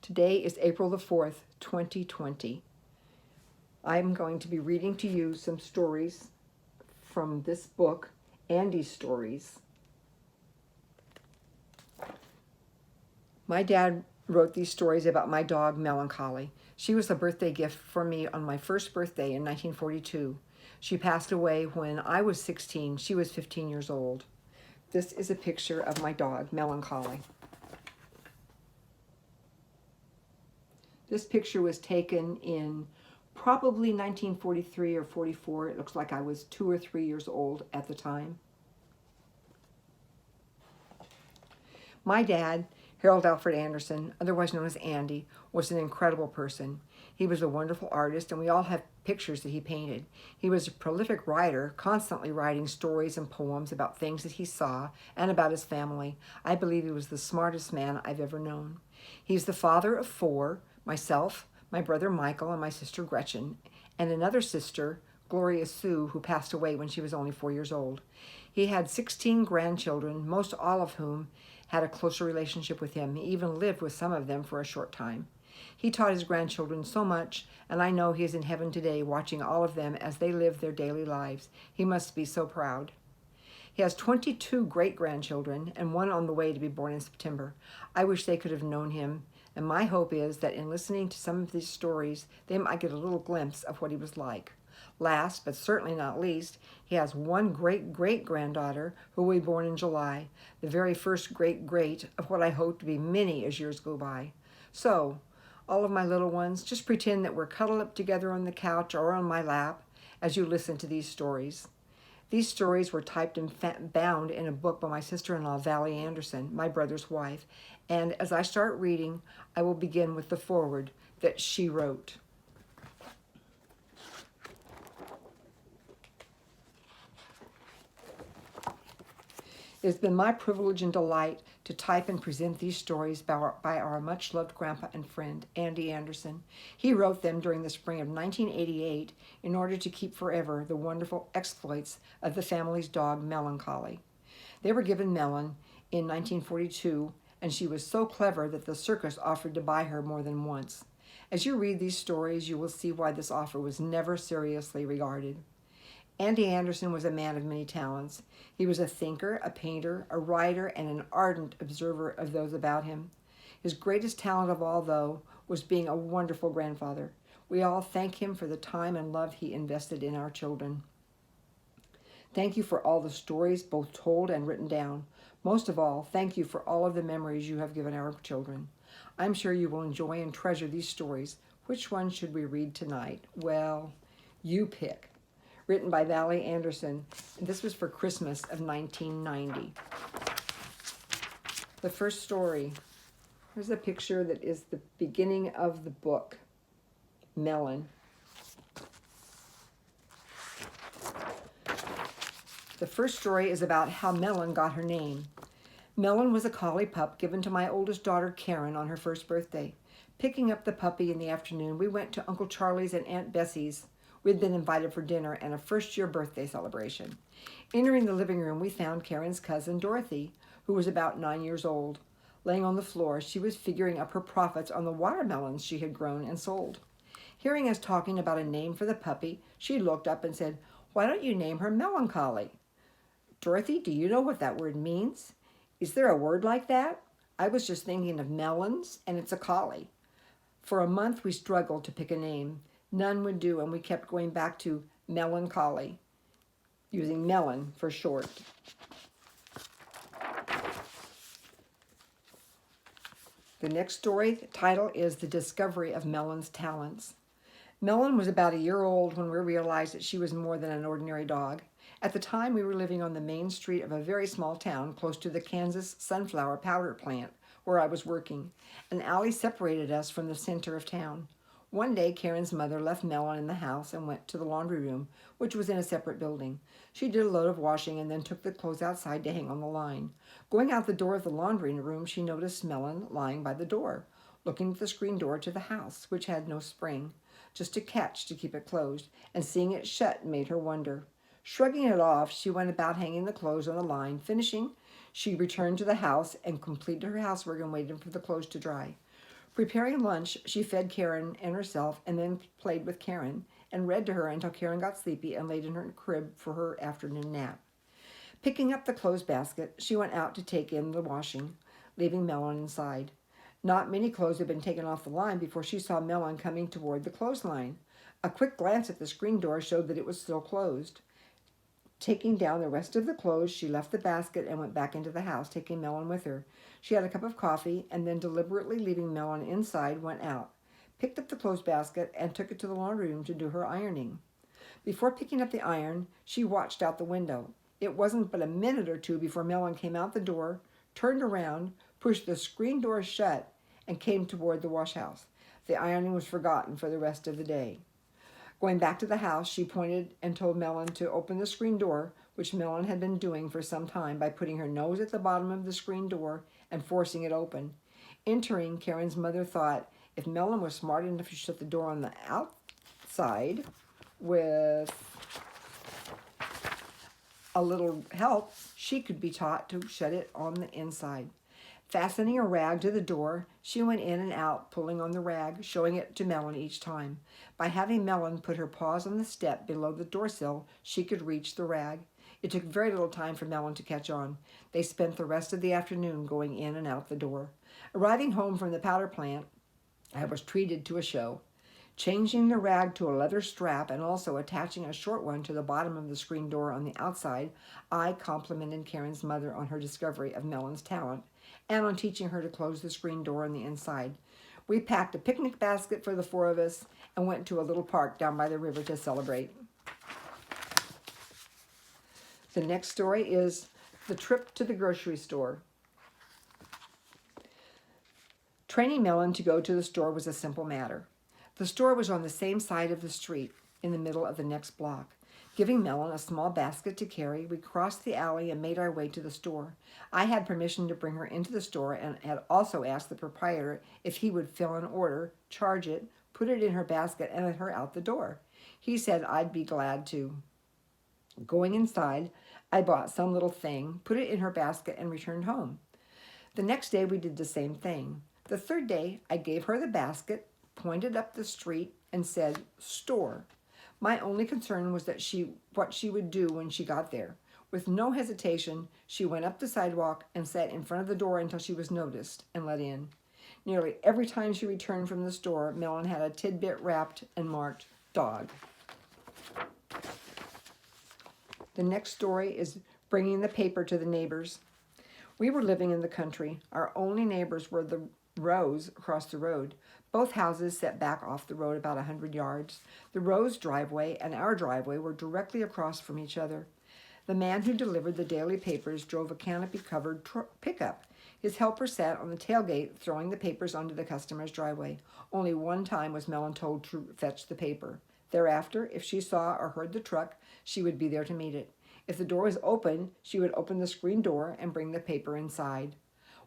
Today is April the 4th, 2020. I'm going to be reading to you some stories from this book, Andy's Stories. My dad wrote these stories about my dog, Melon Collie. She was a birthday gift for me on my first birthday in 1942. She passed away when I was 16. She was 15 years old. This is a picture of my dog, Melon Collie. This picture was taken in probably 1943 or 44. It looks like I was 2 or 3 years old at the time. My dad, Harold Alfred Anderson, otherwise known as Andy, was an incredible person. He was a wonderful artist, and we all have pictures that he painted. He was a prolific writer, constantly writing stories and poems about things that he saw and about his family. I believe he was the smartest man I've ever known. He's the father of 4, myself, my brother Michael, and my sister Gretchen, and another sister, Gloria Sue, who passed away when she was only 4 years old. He had 16 grandchildren, most all of whom had a closer relationship with him. He even lived with some of them for a short time. He taught his grandchildren so much, and I know he is in heaven today watching all of them as they live their daily lives. He must be so proud. He has 22 great-grandchildren and one on the way to be born in September. I wish they could have known him, and my hope is that in listening to some of these stories, they might get a little glimpse of what he was like. Last, but certainly not least, he has one great-great-granddaughter who will be born in July, the very first great-great of what I hope to be many as years go by. So, all of my little ones, just pretend that we're cuddled up together on the couch or on my lap as you listen to these stories. These stories were typed and bound in a book by my sister-in-law, Valley Anderson, my brother's wife, and as I start reading, I will begin with the foreword that she wrote. It has been my privilege and delight to type and present these stories by our much-loved grandpa and friend, Andy Anderson. He wrote them during the spring of 1988 in order to keep forever the wonderful exploits of the family's dog, Melon Collie. They were given Melon in 1942, and she was so clever that the circus offered to buy her more than once. As you read these stories, you will see why this offer was never seriously regarded. Andy Anderson was a man of many talents. He was a thinker, a painter, a writer, and an ardent observer of those about him. His greatest talent of all, though, was being a wonderful grandfather. We all thank him for the time and love he invested in our children. Thank you for all the stories, both told and written down. Most of all, thank you for all of the memories you have given our children. I'm sure you will enjoy and treasure these stories. Which one should we read tonight? Well, you pick. Written by Valley Anderson, and this was for Christmas of 1990. The first story, here's a picture that is the beginning of the book, Melon. The first story is about how Melon got her name. Melon was a collie pup given to my oldest daughter, Karen, on her first birthday. Picking up the puppy in the afternoon, we went to Uncle Charlie's and Aunt Bessie's. We had been invited for dinner and a first-year birthday celebration. Entering the living room, we found Karen's cousin, Dorothy, who was about 9 years old. Laying on the floor, she was figuring up her profits on the watermelons she had grown and sold. Hearing us talking about a name for the puppy, she looked up and said, "Why don't you name her Melon Collie?" "Dorothy, do you know what that word means? Is there a word like that? I was just thinking of melons, and it's a collie." For a month, we struggled to pick a name. None would do, and we kept going back to Melon Collie, using Melon for short. The next story, the title is The Discovery of Melon's Talents. Melon was about a year old when we realized that she was more than an ordinary dog. At the time, we were living on the main street of a very small town close to the Kansas sunflower powder plant where I was working. An alley separated us from the center of town. One day, Karen's mother left Melon in the house and went to the laundry room, which was in a separate building. She did a load of washing and then took the clothes outside to hang on the line. Going out the door of the laundry room, she noticed Melon lying by the door, looking at the screen door to the house, which had no spring, just a catch to keep it closed, and seeing it shut made her wonder. Shrugging it off, she went about hanging the clothes on the line. Finishing, she returned to the house and completed her housework and waited for the clothes to dry. Preparing lunch, she fed Karen and herself and then played with Karen and read to her until Karen got sleepy and laid in her crib for her afternoon nap. Picking up the clothes basket, she went out to take in the washing, leaving Melon inside. Not many clothes had been taken off the line before she saw Melon coming toward the clothesline. A quick glance at the screen door showed that it was still closed. Taking down the rest of the clothes, she left the basket and went back into the house, taking Melon with her. She had a cup of coffee and then, deliberately leaving Melon inside, went out, picked up the clothes basket, and took it to the laundry room to do her ironing. Before picking up the iron, she watched out the window. It wasn't but a minute or two before Melon came out the door, turned around, pushed the screen door shut, and came toward the wash house. The ironing was forgotten for the rest of the day. Going back to the house, she pointed and told Melon to open the screen door, which Melon had been doing for some time by putting her nose at the bottom of the screen door and forcing it open. Entering, Karen's mother thought if Melon was smart enough to shut the door on the outside with a little help, she could be taught to shut it on the inside. Fastening a rag to the door, she went in and out, pulling on the rag, showing it to Melon each time. By having Melon put her paws on the step below the door sill, she could reach the rag. It took very little time for Melon to catch on. They spent the rest of the afternoon going in and out the door. Arriving home from the powder plant, I was treated to a show. Changing the rag to a leather strap and also attaching a short one to the bottom of the screen door on the outside, I complimented Karen's mother on her discovery of Melon's talent and on teaching her to close the screen door on the inside. We packed a picnic basket for the four of us and went to a little park down by the river to celebrate. The next story is the trip to the grocery store. Training Melon to go to the store was a simple matter. The store was on the same side of the street, in the middle of the next block. Giving Melon a small basket to carry, we crossed the alley and made our way to the store. I had permission to bring her into the store and had also asked the proprietor if he would fill an order, charge it, put it in her basket, and let her out the door. He said I'd be glad to. Going inside, I bought some little thing, put it in her basket, and returned home. The next day we did the same thing. The third day, I gave her the basket, pointed up the street, and said, "Store." My only concern was that what she would do when she got there. With no hesitation, she went up the sidewalk and sat in front of the door until she was noticed and let in. Nearly every time she returned from the store, Melon had a tidbit wrapped and marked "Dog." The next story is bringing the paper to the neighbors. We were living in the country. Our only neighbors were the Rose across the road. Both houses set back off the road about 100 yards. The Rose driveway and our driveway were directly across from each other. The man who delivered the daily papers drove a canopy-covered pickup. His helper sat on the tailgate, throwing the papers onto the customer's driveway. Only one time was Melon told to fetch the paper. Thereafter, if she saw or heard the truck, she would be there to meet it. If the door was open, she would open the screen door and bring the paper inside.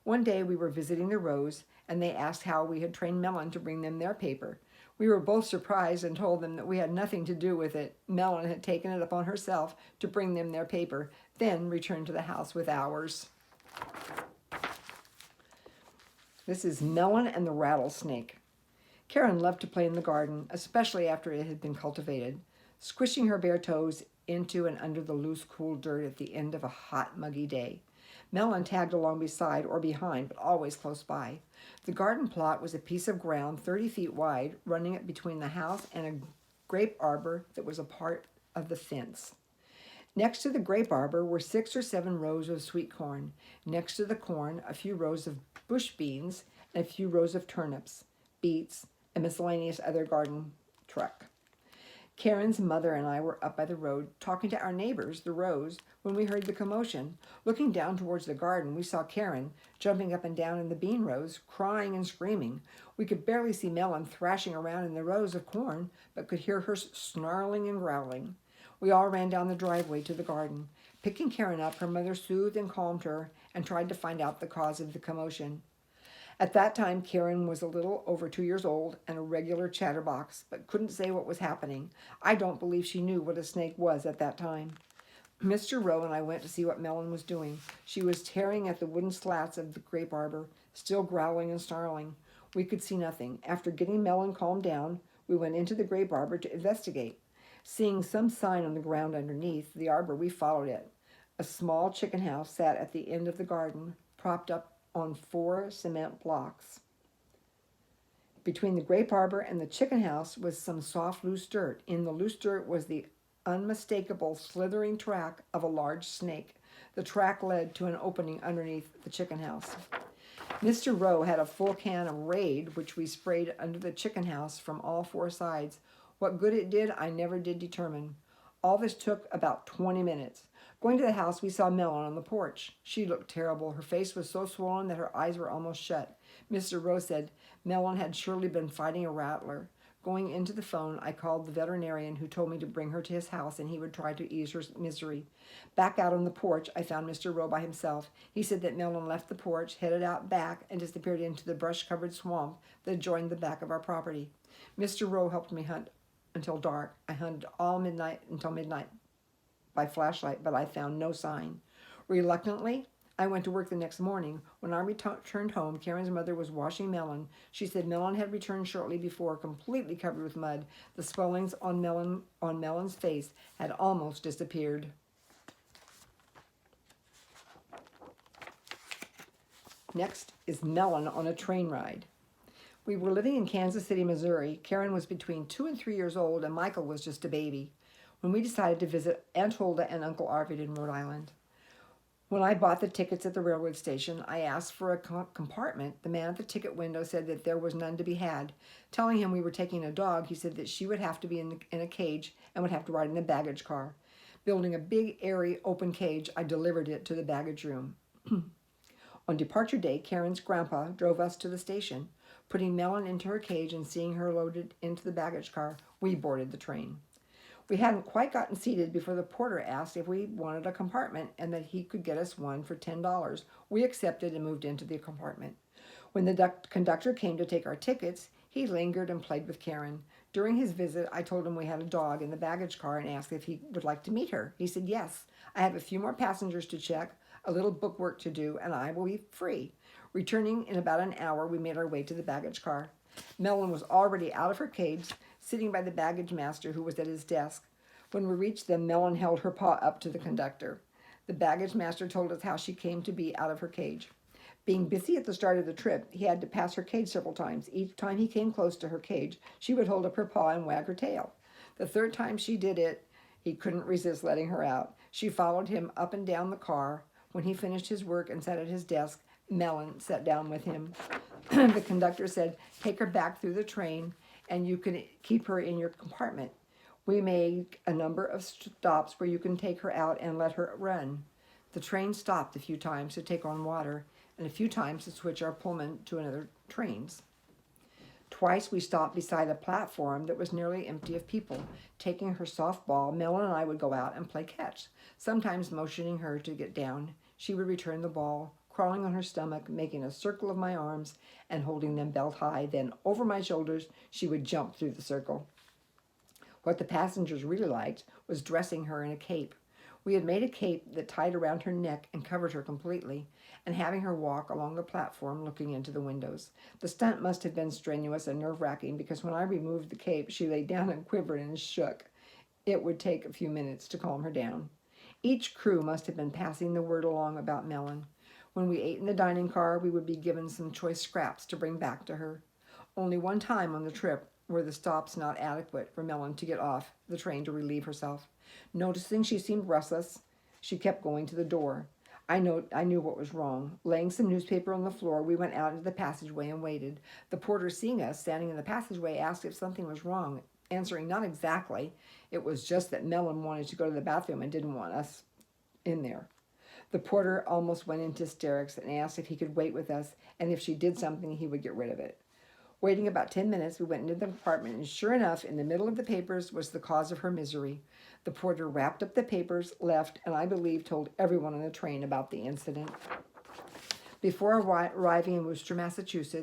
One day we were visiting the Rose, and they asked how we had trained Melon to bring them their paper. We were both surprised and told them that we had nothing to do with it. Melon had taken it upon herself to bring them their paper, then returned to the house with ours. This is Melon and the Rattlesnake. Karen loved to play in the garden, especially after it had been cultivated, squishing her bare toes into and under the loose, cool dirt at the end of a hot, muggy day. Melon tagged along beside or behind, but always close by. The garden plot was a piece of ground 30 feet wide, running between the house and a grape arbor that was a part of the fence. Next to the grape arbor were 6 or 7 rows of sweet corn. Next to the corn, a few rows of bush beans and a few rows of turnips, beets, and miscellaneous other garden truck. Karen's mother and I were up by the road talking to our neighbors, the Rose, when we heard the commotion. Looking down towards the garden, we saw Karen jumping up and down in the bean rows, crying and screaming. We could barely see Melon thrashing around in the rows of corn, but could hear her snarling and growling. We all ran down the driveway to the garden. Picking Karen up, her mother soothed and calmed her and tried to find out the cause of the commotion. At that time, Karen was a little over 2 years old and a regular chatterbox, but couldn't say what was happening. I don't believe she knew what a snake was at that time. Mr. Rowe and I went to see what Melon was doing. She was tearing at the wooden slats of the grape arbor, still growling and snarling. We could see nothing. After getting Melon calmed down, we went into the grape arbor to investigate. Seeing some sign on the ground underneath the arbor, we followed it. A small chicken house sat at the end of the garden, propped up on 4 cement blocks. Between the grape arbor and the chicken house was some soft, loose dirt. In the loose dirt was the unmistakable slithering track of a large snake. The track led to an opening underneath the chicken house. Mr. Rowe had a full can of Raid, which we sprayed under the chicken house from all 4 sides. What good it did, I never did determine. All this took about 20 minutes. Going to the house, we saw Melon on the porch. She looked terrible. Her face was so swollen that her eyes were almost shut. Mr. Rowe said Melon had surely been fighting a rattler. Going into the phone, I called the veterinarian, who told me to bring her to his house and he would try to ease her misery. Back out on the porch, I found Mr. Rowe by himself. He said that Melon left the porch, headed out back, and disappeared into the brush-covered swamp that adjoined the back of our property. Mr. Rowe helped me hunt until dark. I hunted until midnight by flashlight, but I found no sign. Reluctantly, I went to work the next morning. When I returned home, Karen's mother was washing Melon. She said Melon had returned shortly before, completely covered with mud. The swellings on Melon's face had almost disappeared. Next is Melon on a train ride. We were living in Kansas City, Missouri. Karen was between 2 and 3 years old, and Michael was just a baby when we decided to visit Aunt Hulda and Uncle Arvid in Rhode Island. When I bought the tickets at the railroad station, I asked for a compartment. The man at the ticket window said that there was none to be had. Telling him we were taking a dog, he said that she would have to be in a cage and would have to ride in the baggage car. Building a big, airy, open cage, I delivered it to the baggage room. On departure day, Karen's grandpa drove us to the station. Putting Melon into her cage and seeing her loaded into the baggage car, we boarded the train. We hadn't quite gotten seated before the porter asked if we wanted a compartment and that he could get us one for $10. We accepted and moved into the compartment. When the conductor came to take our tickets, he lingered and played with Karen. During his visit, I told him we had a dog in the baggage car and asked if he would like to meet her. He said yes. I have a few more passengers to check, a little bookwork to do, and I will be free. Returning in about an hour, we made our way to the baggage car. Melon was already out of her cage, sitting by the baggage master, who was at his desk. When we reached them, Melon held her paw up to the conductor. The baggage master told us how she came to be out of her cage. Being busy at the start of the trip, he had to pass her cage several times. Each time he came close to her cage, she would hold up her paw and wag her tail. The third time she did it, he couldn't resist letting her out. She followed him up and down the car. When he finished his work and sat at his desk, Melon sat down with him. The conductor said, "Take her back through the train, and you can keep her in your compartment. We made a number of stops where you can take her out and let her run." The train stopped a few times to take on water and a few times to switch our Pullman to another trains. Twice we stopped beside a platform that was nearly empty of people. Taking her softball, Melon and I would go out and play catch, sometimes motioning her to get down. She would return the ball, crawling on her stomach, making a circle of my arms and holding them belt high. Then over my shoulders, she would jump through the circle. What the passengers really liked was dressing her in a cape. We had made a cape that tied around her neck and covered her completely, and having her walk along the platform looking into the windows. The stunt must have been strenuous and nerve-wracking because when I removed the cape, she lay down and quivered and shook. It would take a few minutes to calm her down. Each crew must have been passing the word along about Melon. When we ate in the dining car, we would be given some choice scraps to bring back to her. Only one time on the trip were the stops not adequate for Melon to get off the train to relieve herself. Noticing she seemed restless, she kept going to the door. I knew what was wrong. Laying some newspaper on the floor, we went out into the passageway and waited. The porter, seeing us standing in the passageway, asked if something was wrong, answering not exactly. It was just that Melon wanted to go to the bathroom and didn't want us in there. The porter almost went into hysterics and asked if he could wait with us, and if she did something, he would get rid of it. Waiting about 10 minutes, we went into the compartment, and sure enough, in the middle of the papers was the cause of her misery. The porter wrapped up the papers, left, and I believe told everyone on the train about the incident. Before arriving in Worcester, Massachusetts,